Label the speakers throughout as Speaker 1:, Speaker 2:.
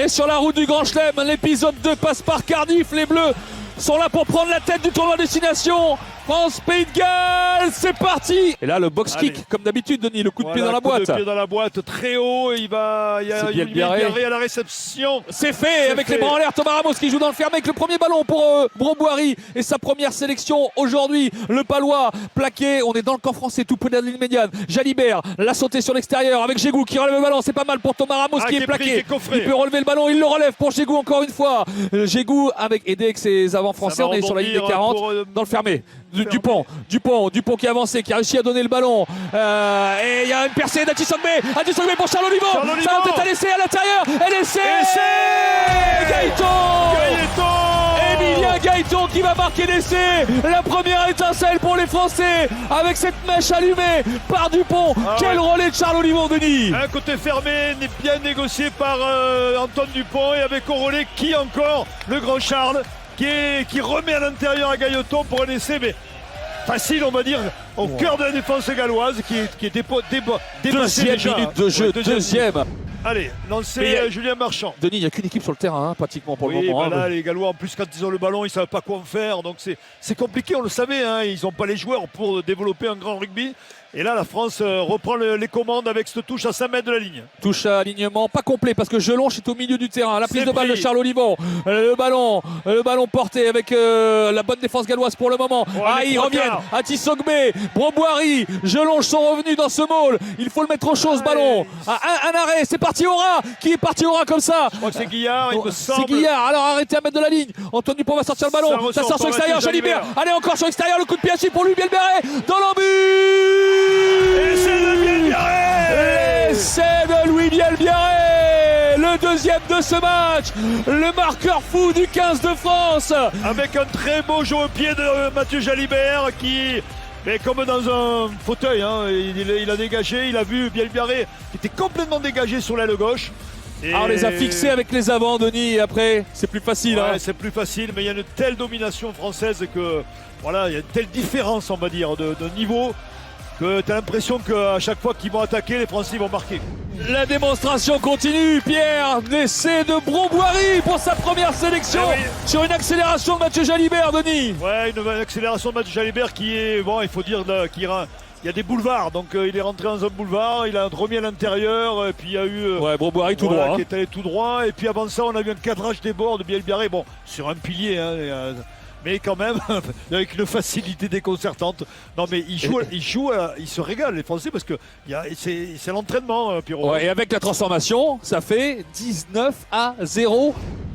Speaker 1: Et sur la route du Grand Chelem, l'épisode 2 passe par Cardiff. Les Bleus sont là pour prendre la tête du tournoi destination. France, Pays de Galles, c'est parti. Et là, le box kick, comme d'habitude, Denis, le coup de pied dans la boîte.
Speaker 2: Le coup de pied dans la boîte, très haut. Il y a Bielbiarré à la réception.
Speaker 1: C'est fait avec les bras en l'air. Thomas Ramos qui joue dans le fermé avec le premier ballon pour Bromboiry et sa première sélection aujourd'hui. Le Palois plaqué. On est dans le camp français, tout près de la ligne médiane. Jalibert l'a sauté sur l'extérieur avec Djegou qui relève le ballon. C'est pas mal pour Thomas Ramos qui est plaqué. Il peut relever le ballon. Il le relève pour Djegou encore une fois. Djegou aidé avec ses avants français. On est sur la ligne des 40 dans le fermé. Dupont qui a avancé, qui a réussi à donner le ballon. Et il y a une percée d'Atisogbe pour Charles Olivo. Ça va peut-être à l'essai à l'intérieur. Et l'essai Emilien Gaëton qui va marquer l'essai. La première étincelle pour les Français avec cette mèche allumée par Dupont. Quel relais de Charles Olivo, Denis.
Speaker 2: Un côté fermé, bien négocié par Antoine Dupont. Et avec au relais qui encore, le grand Charles qui remet à l'intérieur à Gaëton pour un essai, mais facile, on va dire, au cœur de la défense galloise qui est dépassée
Speaker 1: deuxième
Speaker 2: déjà.
Speaker 1: Minute de jeu, deuxième.
Speaker 2: Allez, lancé Julien Marchand.
Speaker 1: Denis, il n'y a qu'une équipe sur le terrain, pratiquement pour le moment.
Speaker 2: Là, les Gallois, en plus, quand ils ont le ballon, ils ne savent pas quoi en faire. Donc c'est compliqué, on le savait. Ils n'ont pas les joueurs pour développer un grand rugby. Et là, la France reprend les commandes avec cette touche à 5 mètres de la ligne. Touche à
Speaker 1: alignement pas complet parce que Jelonche est au milieu du terrain. La prise de balle de Charles Olivon. Le ballon porté avec la bonne défense galloise pour le moment. Ils reviennent. Atisogbe, Bromboiry, Jelonche sont revenus dans ce maul. Il faut le mettre au chaud ce ballon. Un arrêt, c'est parti Aura. Qui est parti Aura comme ça?
Speaker 2: Je crois que c'est Guillard, il me semble.
Speaker 1: C'est Guillard. Alors arrêtez à mettre de la ligne. Antoine Dupont va sortir le ballon. Ça sort sur l'extérieur. Jalibert. Allez, encore sur l'extérieur. Le coup de pied assis pour lui. Bielbiarré dans l'embut. L'essai de Louis Bielbiarré, le deuxième de ce match, le marqueur fou du 15 de France.
Speaker 2: Avec un très beau jeu au pied de Mathieu Jalibert qui, mais comme dans un fauteuil, il a dégagé, il a vu Bielbiarré qui était complètement dégagé sur l'aile gauche.
Speaker 1: On les a fixés avec les avants, Denis, et après c'est plus facile.
Speaker 2: C'est plus facile, mais il y a une telle domination française que voilà, il y a une telle différence, on va dire, de niveau, que tu as l'impression qu'à chaque fois qu'ils vont attaquer, les Français vont marquer.
Speaker 1: La démonstration continue, Pierre. L'essai de Bromboiry pour sa première sélection sur une accélération de Mathieu Jalibert, Denis.
Speaker 2: Ouais, une accélération de Mathieu Jalibert qui est, bon, il faut dire qu'il y a des boulevards, donc il est rentré dans un boulevard, il a remis à l'intérieur, et puis il y a eu
Speaker 1: Bromboiry tout droit,
Speaker 2: qui est allé tout droit, et puis avant ça on a vu un cadrage des bords de Bielbiarré, bon, sur un pilier, mais quand même avec une facilité déconcertante. Non mais il se régale les Français parce que c'est l'entraînement, Pierrot.
Speaker 1: Et avec la transformation, ça fait 19-0.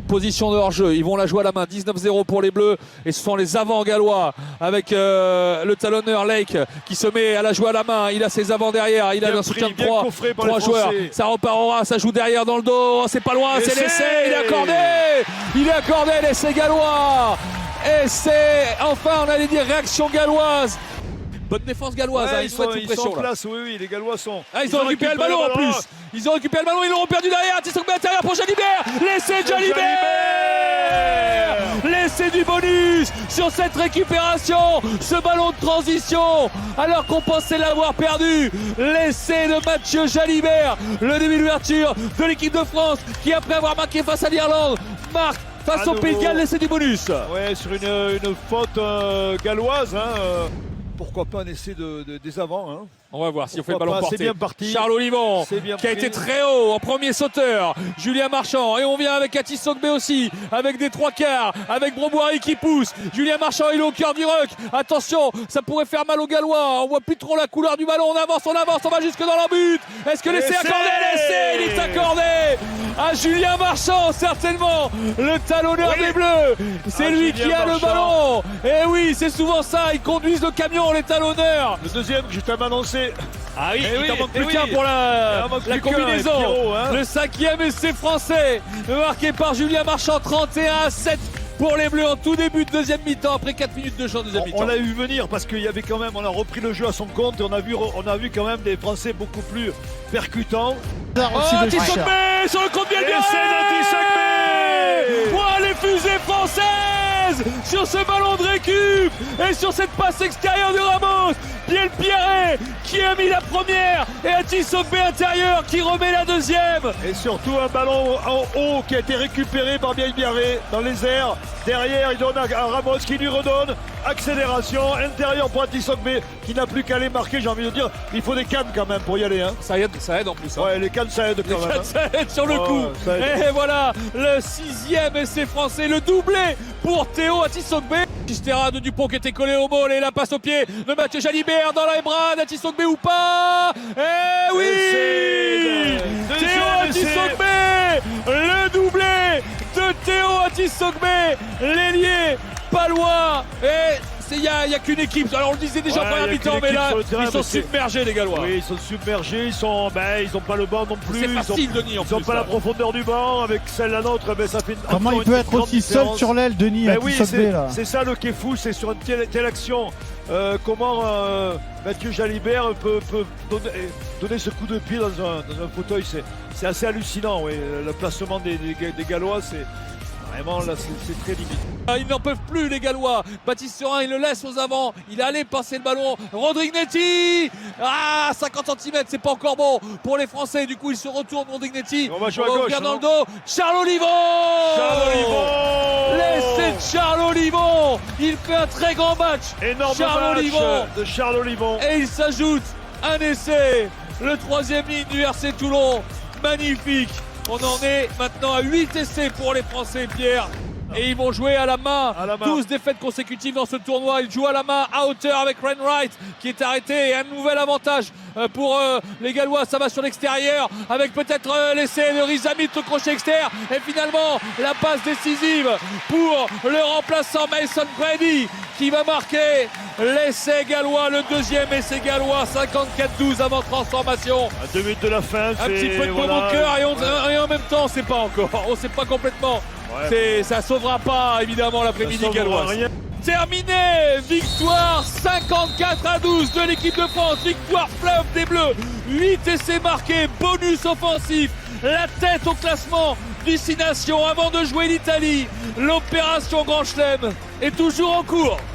Speaker 1: Position de hors-jeu, ils vont la jouer à la main. 19-0 pour les Bleus et ce sont les avants gallois avec le talonneur Lake qui se met à la jouer à la main. Il a ses avants derrière, il a un soutien de 3 joueurs. Ça repartira, ça joue derrière dans le dos, c'est pas loin, c'est l'essai, il est accordé l'essai gallois. Et c'est enfin, on allait dire, réaction galloise. Bonne défense galloise, ils sont
Speaker 2: en place, oui, les Gallois sont.
Speaker 1: Ils ont récupéré le ballon en plus. Ils ont récupéré le ballon, ils l'ont perdu derrière. Atisogbe à l'intérieur pour Jalibert. L'essai de Jalibert. L'essai du bonus sur cette récupération. Ce ballon de transition, alors qu'on pensait l'avoir perdu. L'essai de Mathieu Jalibert. Le début d'ouverture de l'équipe de France qui, après avoir marqué face à l'Irlande, marque face au Pays de Galles, l'essai du bonus.
Speaker 2: Ouais, sur une faute galloise. Pourquoi pas un essai des avants,
Speaker 1: On va voir si on fait le ballon porté.
Speaker 2: C'est bien parti.
Speaker 1: Charles Olivon qui a été très haut en premier sauteur. Julien Marchand. Et on vient avec Atisogbe aussi. Avec des trois quarts. Avec Bromboiry qui pousse. Julien Marchand, il est au cœur du ruck. Attention, ça pourrait faire mal aux Gallois. On voit plus trop la couleur du ballon. On avance, on va jusque dans l'embut. Est-ce que l'essai est accordé? L'essai, il est accordé à Julien Marchand, certainement. Le talonneur des Bleus. C'est lui qui a le ballon. Et oui, c'est souvent ça. Ils conduisent le camion, les talonneurs.
Speaker 2: Le deuxième que je t'avais annoncé.
Speaker 1: Il t'en manque plus qu'un pour la combinaison. Le cinquième essai français marqué par Julien Marchand, 31-7 pour les Bleus en tout début de deuxième mi-temps après 4 minutes de jeu en deuxième mi-temps.
Speaker 2: On l'a vu venir parce qu'il y avait quand même, on a repris le jeu à son compte et on a vu quand même des Français beaucoup plus percutants.
Speaker 1: Atisogbe sur le compte Bielbiarré. Les fusées françaises sur ce ballon de récup et sur cette passe extérieure de Ramos Biel Pierret qui a mis la première et Atisogbe intérieur qui remet la deuxième.
Speaker 2: Et surtout un ballon en haut qui a été récupéré par Biel Pierret dans les airs. Derrière, il donne à Ramos qui lui redonne. Accélération, intérieur pour Atisogbe qui n'a plus qu'à aller marquer, j'ai envie de dire. Il faut des cannes quand même pour y aller. Hein.
Speaker 1: Ça aide en plus. Hein.
Speaker 2: Ouais, les cannes ça aide quand même.
Speaker 1: Ça aide sur le coup.
Speaker 2: Ouais,
Speaker 1: et voilà, le 6e essai français, le doublé pour Théo Atisogbe. Chistera de Dupont qui était collé au môle et la passe au pied de Mathieu Jalibert dans les bras d'Atisogbe ou pas. Eh oui, Théo Atisogbe, le doublé de Théo Atisogbe, l'ailier palois. Et il n'y a qu'une équipe. Alors on le disait déjà en première mi-temps, mais là ils sont submergés les Gallois.
Speaker 2: Oui, ils sont submergés, ils n'ont pas le banc non plus.
Speaker 1: C'est facile, Denis.
Speaker 2: Ils n'ont pas la profondeur du banc. Avec celle la nôtre, ça fait
Speaker 3: comment il peut être aussi seul sur l'aile, Denis?
Speaker 2: Oui, c'est ça le qui est fou, c'est sur une telle action. Comment Mathieu Jalibert peut donner ce coup de pied dans un fauteuil, c'est assez hallucinant. Oui. Le placement des Gallois, c'est vraiment là, c'est très limite.
Speaker 1: Ils n'en peuvent plus les Gallois. Baptiste Serin, il le laisse aux avant. Il est allé passer le ballon. Rodriguez-Netti. 50 cm, c'est pas encore bon pour les Français. Du coup, il se retourne. Rodriguez-Netti.
Speaker 2: On va jouer à gauche.
Speaker 1: Dans le dos. Charles Olivon. L'essai de Charles Olivon. Il fait un très grand match.
Speaker 2: Énorme
Speaker 1: Charles
Speaker 2: match
Speaker 1: Olivon.
Speaker 2: de Charles Olivon.
Speaker 1: Et il s'ajoute un essai. Le 3e ligne du RC Toulon. Magnifique. On en est maintenant à 8 essais pour les Français, Pierre. Et ils vont jouer à la main. 12 défaites consécutives dans ce tournoi. Ils jouent à la main à hauteur avec Wainwright qui est arrêté. Et un nouvel avantage pour les Gallois. Ça va sur l'extérieur avec peut-être l'essai de Rizamit au crochet externe. Et finalement, la passe décisive pour le remplaçant Mason Brady qui va marquer l'essai gallois, le 2e essai gallois, 54-12 avant transformation.
Speaker 2: À 2 minutes de la fin,
Speaker 1: un petit peu de baume au cœur et en même temps, on ne sait pas encore. On ne sait pas complètement. Ça ne sauvera pas évidemment l'après-midi gallois. Terminé, victoire 54-12 de l'équipe de France, victoire fleuve des Bleus, 8 essais marqués, bonus offensif, la tête au classement du 6 Nations avant de jouer l'Italie. L'opération Grand Chelem est toujours en cours.